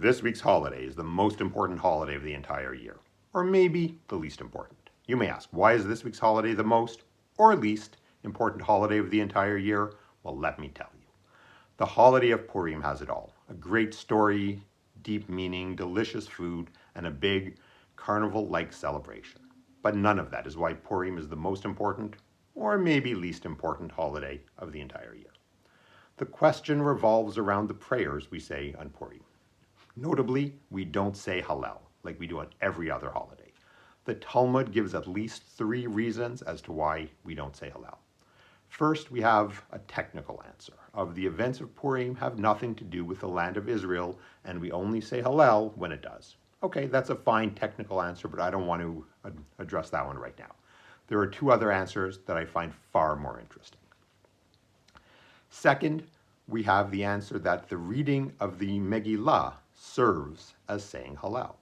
this week's holiday is the most important holiday of the entire year, or maybe the least important. You may ask, why is this week's holiday the most or least important holiday of the entire year? Well, let me tell you. The holiday of Purim has it all. A great story, deep meaning, delicious food, and a big carnival-like celebration. But none of that is why Purim is the most important, or maybe least important holiday of the entire year. The question revolves around the prayers we say on Purim. Notably, we don't say Hallel like we do on every other holiday. The Talmud gives at least 3 reasons as to why we don't say Hallel. First, we have a technical answer. Of the events of Purim have nothing to do with the land of Israel, and we only say Hallel when it does. Okay, that's a fine technical answer, but I don't want to address that one right now. There are 2 other answers that I find far more interesting. Second, we have the answer that the reading of the Megillah serves as saying Hallel.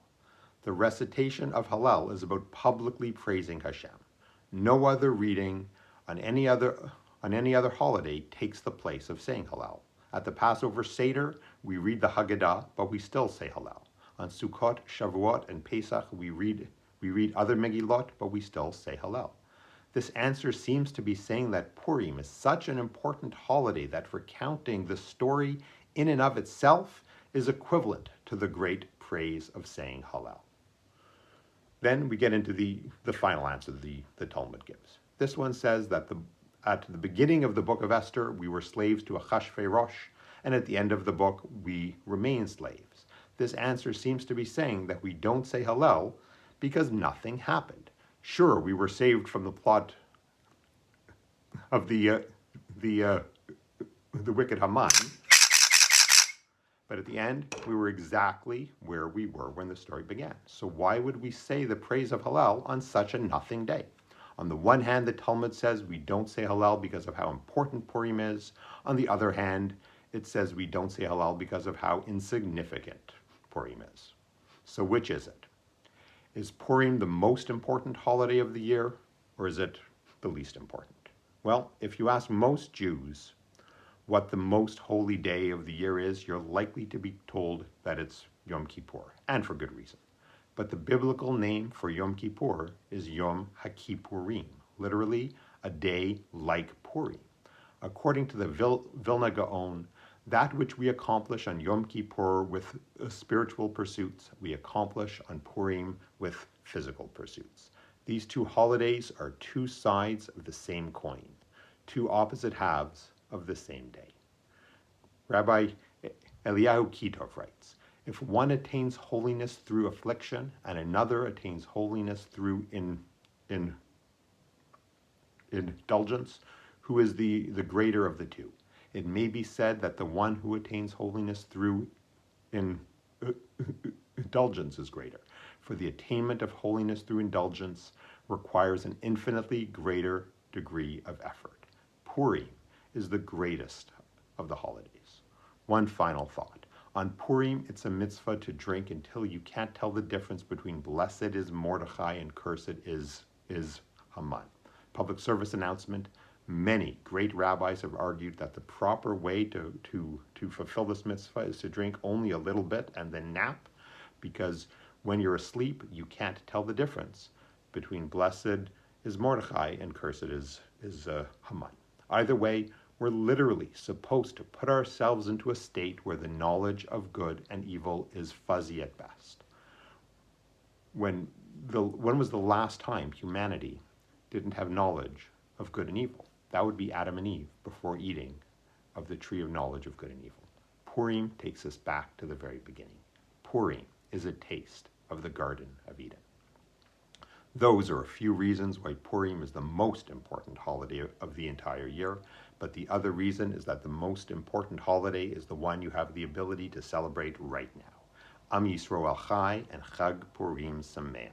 The recitation of Hallel is about publicly praising Hashem. No other reading on any other holiday takes the place of saying Hallel. At the Passover Seder, we read the Haggadah, but we still say Hallel. On Sukkot, Shavuot, and Pesach, we read other Megillot, but we still say Hallel. This answer seems to be saying that Purim is such an important holiday that recounting the story in and of itself is equivalent to the great praise of saying Hallel. Then we get into the final answer the Talmud gives. This one says that at the beginning of the book of Esther, we were slaves to Achashverosh, and at the end of the book, we remain slaves. This answer seems to be saying that we don't say Hallel because nothing happened. Sure, we were saved from the plot of the wicked Haman, but at the end, we were exactly where we were when the story began. So why would we say the praise of Hallel on such a nothing day? On the one hand, the Talmud says we don't say Hallel because of how important Purim is. On the other hand, it says we don't say Hallel because of how insignificant Purim is. So which is it? Is Purim the most important holiday of the year, or is it the least important? Well, if you ask most Jews what the most holy day of the year is, you're likely to be told that it's Yom Kippur, and for good reason. But the biblical name for Yom Kippur is Yom HaKippurim, literally a day like Purim. According to the Vilna Gaon, that which we accomplish on Yom Kippur with spiritual pursuits, we accomplish on Purim with physical pursuits. These 2 holidays are 2 sides of the same coin, 2 opposite halves of the same day. Rabbi Eliyahu Kitov writes, if one attains holiness through affliction and another attains holiness through indulgence, who is the greater of the 2? It may be said that the one who attains holiness through indulgence is greater, for the attainment of holiness through indulgence requires an infinitely greater degree of effort. Purim is the greatest of the holidays. One final thought. On Purim, it's a mitzvah to drink until you can't tell the difference between blessed is Mordechai and cursed is Haman. Public service announcement. Many great rabbis have argued that the proper way to fulfill this mitzvah is to drink only a little bit and then nap, because when you're asleep, you can't tell the difference between blessed is Mordechai and cursed is Haman. Either way, we're literally supposed to put ourselves into a state where the knowledge of good and evil is fuzzy at best. When was the last time humanity didn't have knowledge of good and evil? That would be Adam and Eve before eating of the tree of knowledge of good and evil. Purim takes us back to the very beginning. Purim is a taste of the Garden of Eden. Those are a few reasons why Purim is the most important holiday of the entire year, but the other reason is that the most important holiday is the one you have the ability to celebrate right now. Am Yisroel Chai and Chag Purim Sameach.